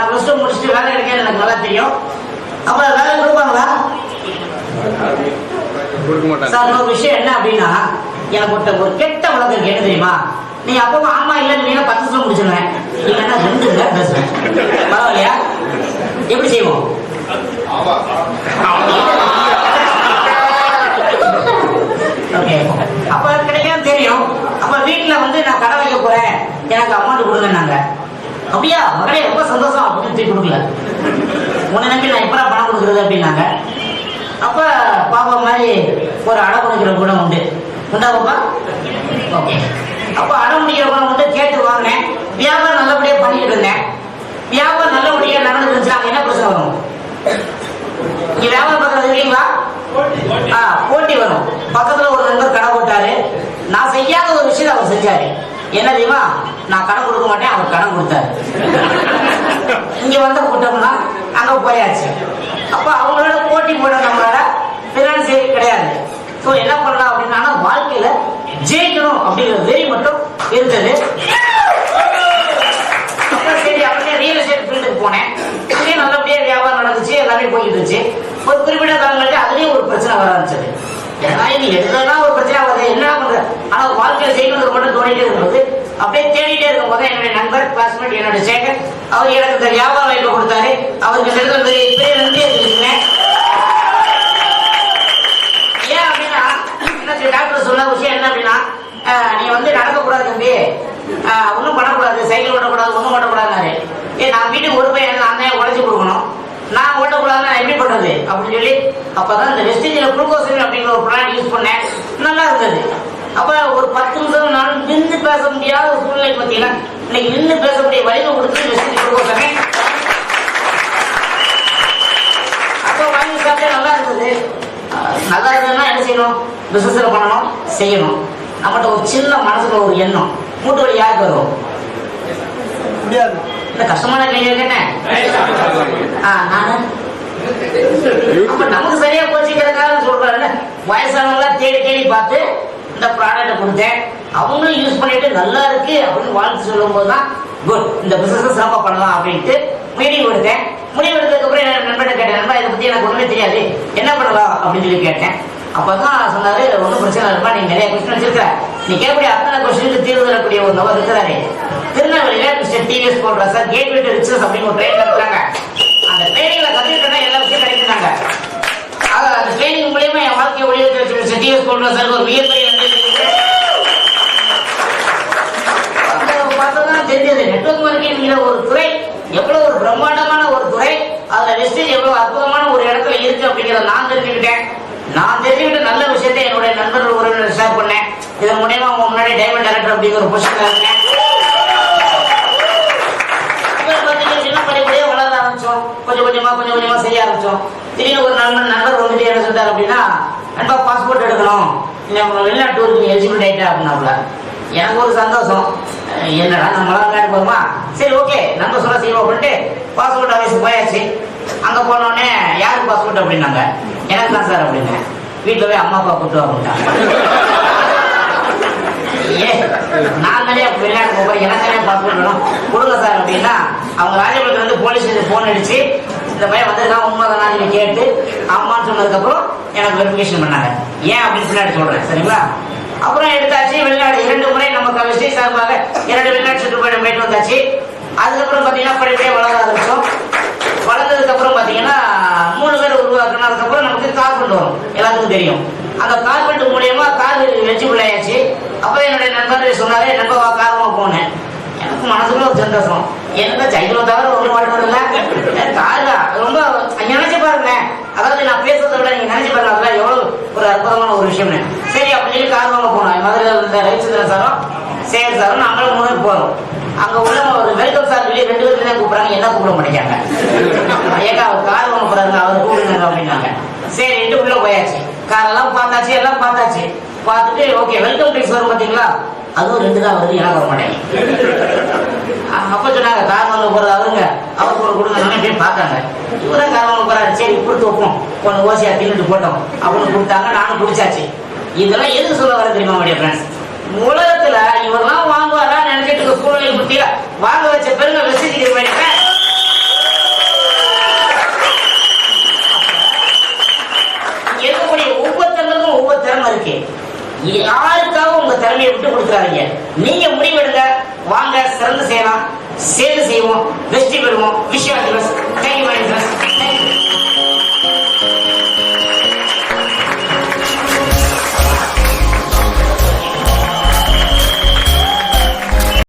நான் ப்ளஸ் 2 முடிச்சுட்டு வேலை கிடைக்காது எனக்கு நல்லா தெரியும். அப்ப வேலை கொடுப்பாங்களா? சார் ஒரு விஷயம் என்ன அப்படின்னா, எனக்கு ஒரு கெட்ட வழக்கம் இருக்கு. என்ன தெரியுமா? நீங்க அப்பவும் ஆமா இல்ல நீங்க 10 நிமிஷம் முடிச்சிருவேன், இல்லைன்னா 2 நேரம் பேசுவேன். பரவாயில்லையா? எப்படி செய்வோம்? ஓகே. அப்ப கிடைக்காது தெரியும். அப்ப வீட்டுல வந்து நான் கடை வைக்க போறேன், எனக்கு அமௌண்ட் கொடுங்கன்னாங்க. அப்படியா மகளே, ரொம்ப சந்தோஷம் அப்படின்னு தூக்கி கொடுக்கல. உன்னை நம்பி நான் எப்படா பணம் கொடுக்குறது அப்படின்னாங்க. அப்ப பாப்பா மாதிரி ஒரு அடை கொடுக்கிற குணம் உண்டு. உண்டா பாப்பா? ஓகே. அப்ப அடை முடிக்கிற குணம் உண்டு. கேட்டு வாங்கினேன். வியாபாரம் நல்லபடியா பண்ணிட்டு இருந்தேன். வியாபாரம் நல்லபடியா நடந்துட்டு இருந்துச்சு. என்ன பிரச்சனை வரும்? நீங்க வியாபாரம் பண்றது இல்லைங்களா? போட்டி வரும். பக்கத்துல ஒரு நண்பர் கடை போட்டாரு. நான் செய்யாத ஒரு விஷயம் அவர் செஞ்சாரு. என்ன தெரியுமா? நான் கடன் கொடுக்க மாட்டேன், அவர் கடன் கொடுத்தாரு. இங்க வந்த கூட்டம்னா அங்க போயாச்சு. அப்ப அவங்களோட போட்டி போட நம்மளால பினான்சியல் கிடையாது. ஸோ என்ன பண்ணலாம் அப்படின்னா, வாழ்க்கையில ஜெயிக்கணும் அப்படிங்கிற வெறி மட்டும் இருந்தது. சரி அப்படியே ரியல் எஸ்டேட் ஃபீல்டுக்கு போனேன். இதுலேயும் நல்லபடியா வியாபாரம் நடந்துச்சு, எல்லாமே போயிட்டு இருந்துச்சு. ஒரு குறிப்பிட்ட காலங்களுக்கு அதுலேயும் ஒரு பிரச்சனை வர ஆரம்பிச்சது. ஏன்னா இது எடுத்ததுனா ஒரு பிரச்சனை வருது, என்ன பண்றது? ஆனா வாழ்க்கையில செய்யறது மட்டும் தோணிட்டே இருக்கும்போது, அப்படியே தேடிட்டே இருக்கும் போது என்னுடைய நண்பர் கிளாஸ்மேட் என்னுடைய சேகர், அவர் எனக்கு இந்த வியாபார வாய்ப்பு கொடுத்தாரு. அவருக்கு பெரிய நன்றி தெரிவிச்சுங்க. ஏன் அப்படின்னா, என்ன டாக்டர் சொன்ன விஷயம் என்ன அப்படின்னா, நீ வந்து நடக்கக்கூடாது தம்பி, ஒன்றும் பண்ணக்கூடாது, சைக்கிள் ஓட்டக்கூடாது, ஒன்றும் ஓட்டக்கூடாதுனாரு. நான் வீட்டுக்கு ஒரு பையன் நான் தான் உழைச்சி கொடுக்கணும், நான் ஓட்டக்கூடாதுன்னா எப்படி பண்றது அப்படின்னு சொல்லி, அப்பதான் இந்த வெஸ்டேஜில் குளுக்கோசமின் அப்படிங்கிற ஒரு ப்ராடக்ட் யூஸ் பண்ணேன். நல்லா இருந்தது. அப்ப ஒரு 10 நிமிஷம் நான் நின்று பேச முடியாத ஒரு சூழ்நிலை பார்த்தீங்கன்னா, இன்னைக்கு நின்று பேசக்கூடிய வலிமை கொடுத்து வெஸ்டேஜ் குளுக்கோசமின் அப்போ வாங்கி சாப்பிட்டே நல்லா இருந்தது. நல்லா இருந்ததுன்னா என்ன செய்யணும்? பிசினஸ்ல பண்ணணும், செய்யணும். நம்மகிட்ட ஒரு சின்ன மனசுல ஒரு எண்ணம், மூட்டு வலி யாருக்கு வரும்? முடியாது. இந்த கஷ்டமான கேள்வி கேட்டேன். நானு அப்ப நமக்கு சரியா போச்சுக்கிறதுக்காக சொல்றாங்க. வயசானவங்களா தேடி தேடி பார்த்து இந்த ப்ராடக்ட் கொடுத்தேன். அவங்களும் யூஸ் பண்ணிட்டு நல்லா இருக்கு அப்படின்னு வாழ்த்து சொல்லும் போதுதான் குட், இந்த பிசினஸ் சிறப்பா பண்ணலாம் அப்படின்ட்டு மீட்டிங் கொடுத்தேன். முடிவு எடுத்ததுக்கு அப்புறம் என் நண்பர்கிட்ட கேட்டேன், நண்பா இதை பத்தி எனக்கு ஒண்ணுமே தெரியாது, என்ன பண்ணலாம் அப்படின்னு சொல்லி கேட்டேன். அப்பதான் சொன்னாரு, ஒன்றும் பிரச்சனை இல்லைப்பா, நீங்க நிறைய கொஸ்டின் வச்சிருக்க, நீ கேட்கக்கூடிய அத்தனை கொஸ்டினுக்கு தீர்வு தரக்கூடிய ஒரு நபர் இருக்கிறாரு. திருநெல்வேலியில மிஸ்டர் டிவிஎஸ் போடுற சார் கேட்வே டு ரிச்சஸ் அப்படின்னு ஒரு ட்ரெயின் நடத்துறாங்க. அந்த ட்ரெயினிங்ல கத்துக்கிட்டா எல்லா விஷயம் கிடைக்கிறாங்க. அந்த ட்ரெயினிங் மூலியமா என் வாழ்க்கையை ஒளியேற்றி வச்சு மிஸ்டர் டிவிஎஸ் போடுற சார் ஒரு மிகப்பெரிய பார்த்ததான் தெரிஞ்சது. நெட்வொர்க் மார்க்கெட்டிங்கிற ஒரு துறை எவ்வளவு ஒரு பிரம்மாண்டமான ஒரு துறை, அதுல வெஸ்டேஜ் எவ்வளவு அற்புதமான ஒரு இடத்துல இருக்கு அப்படிங்கிறத நான் தெரிஞ்சுக்கிட்டேன். நான் தெரிஞ்சுக்கிட்ட நல்ல விஷயத்தை என்னுடைய நண்பர்கள் உறவினர் ஷேர் பண்ணேன். இதன் மூலமா அவங்க முன்னாடி டைமண்ட் டைரக்டர் அப்படிங்கிற ஒரு பொசிஷன்ல இருக்கேன். சின்ன படிப்படியே வளர ஆரம்பிச்சோம். கொஞ்சம் கொஞ்சமா செய்ய ஆரம்பிச்சோம். திடீர்னு ஒரு நண்பர் வந்துட்டு என்ன சொல்றாரு அப்படின்னா, நண்பா பாஸ்போர்ட் எடுக்கணும், வெளிநாட்டு டூருக்கு எலிஜிபிள் ஆயிட்டா அப்படின்னாப்புல. எனக்கு ஒரு சந்தோஷம், என்னடா நம்மளாம் காட்டு போகுமா, சரி ஓகே நம்ம சொல்ல செய்வோம் அப்படின்ட்டு பாஸ்போர்ட் ஆஃபீஸ் போயாச்சு. அங்க போனோடனே யாருக்கு பாஸ்போர்ட் அப்படின்னாங்க. எனக்கு தான் சார் அப்படின்னு. வீட்டுல போய் அம்மா அப்பா கூட்டு அப்படின்ட்டாங்க. நான் தானே வெளிநாட்டு போகிறேன், எனக்கு தானே பாஸ்போர்ட் வேணும், கொடுங்க சார் அப்படின்னா, அவங்க ராஜபுரத்துல இருந்து போலீஸ் போன் அடிச்சு இந்த பையன் வந்திருக்கான் உண்மைதானா நீங்க கேட்டு அம்மான்னு சொன்னதுக்கு அப்புறம் எனக்கு வெரிஃபிகேஷன் பண்ணாங்க. ஏன் அப்படின்னு பின்னாடி சொல்றேன், சரிங்களா? அப்புறம் எடுத்தாச்சு. வெளிநாடு 2 முறை நமக்கு விஜய் சார்பாக 2 வெளிநாட்டு சுற்றுப்பயணம் போயிட்டு வந்தாச்சு. அதுக்கப்புறம் பாத்தீங்கன்னா படிப்படியே வளர ஆரம்பிச்சோம். வளர்ந்ததுக்கு அப்புறம் பாத்தீங்கன்னா 3 பேர் உருவாக்கணும். அதுக்கப்புறம் நமக்கு கார்பெண்ட் வரும், எல்லாத்துக்கும் தெரியும். அந்த கார்பெண்ட் மூலியமா கார் எலிஜிபிள் ஆயாச்சு. அப்ப என்னுடைய நண்பர் சொன்னாரு, நண்பா காரமா போனேன். எனக்கு மனசுக்குள்ள ஒரு சந்தோஷம், என்ன சைக்கிளை தவிர ஒரு மாட்டு இல்ல காருதா ரொம்ப நினைச்சு பாருங்க. அதாவது நான் பேசுறதை விட நீங்க நினைச்சு பாருங்க, அதெல்லாம் எவ்வளவு ஒரு அற்புதமான ஒரு விஷயம்னு. சரி அப்படின்னு சொல்லி கார் வாங்க போனோம். மதுரையில் இருந்த ரவிச்சந்திரன் சாரும் சேகர் சாரும் நாங்களும் 3 பேர் போறோம். அங்க உள்ள ஒரு வெல்கம் சார் சொல்லி 2 பேருக்கு தான் கூப்பிடுறாங்க, என்ன கூப்பிட மாட்டேங்காங்க. ஏக்கா அவர் கார் வாங்க போறாங்க, அவர் கூப்பிடுங்க அப்படின்னாங்க. சரி எட்டு உள்ள போயாச்சு. காரெல்லாம் பார்த்தாச்சு, எல்லாம் பார்த்தாச்சு. பார்த்துட்டு ஓகே வெல்கம் ட்ரிங்க்ஸ் வரும் பாத்தீங்களா, அதுவும் 2 தான் வருது, எனக்கு வர மாட்டேங்க. அப்ப சொன்னாங்க கார் வாங்க போறது அவருங்க, அவருக்கு ஒரு கொடுங்க. போய் பார்த்தாங்க, இவதான் கார் வாங்க போறாரு, சரி கொடுத்து வைப்போம், கொஞ்சம் ஓசியா தின்னுட்டு போட்டோம் அப்படின்னு கொடுத்தாங்க. நானும் குடிச்சாச்சு. இதெல்லாம் எதுக்கு சொல்ல வர தெரியுமா என்னுடைய ஃப்ரெண்ட்ஸ்? உலகத்துல இவரெல்லாம் வாங்குவாரா நினைச்சிட்டு சூழ்நிலை பத்தியா வாங்க வச்ச பெருங்க வெஸ்டேஜ் திறமையை விட்டு கொடுத்துறாதீங்க. நீங்க முடிவெடுங்க, வாங்க சிறந்த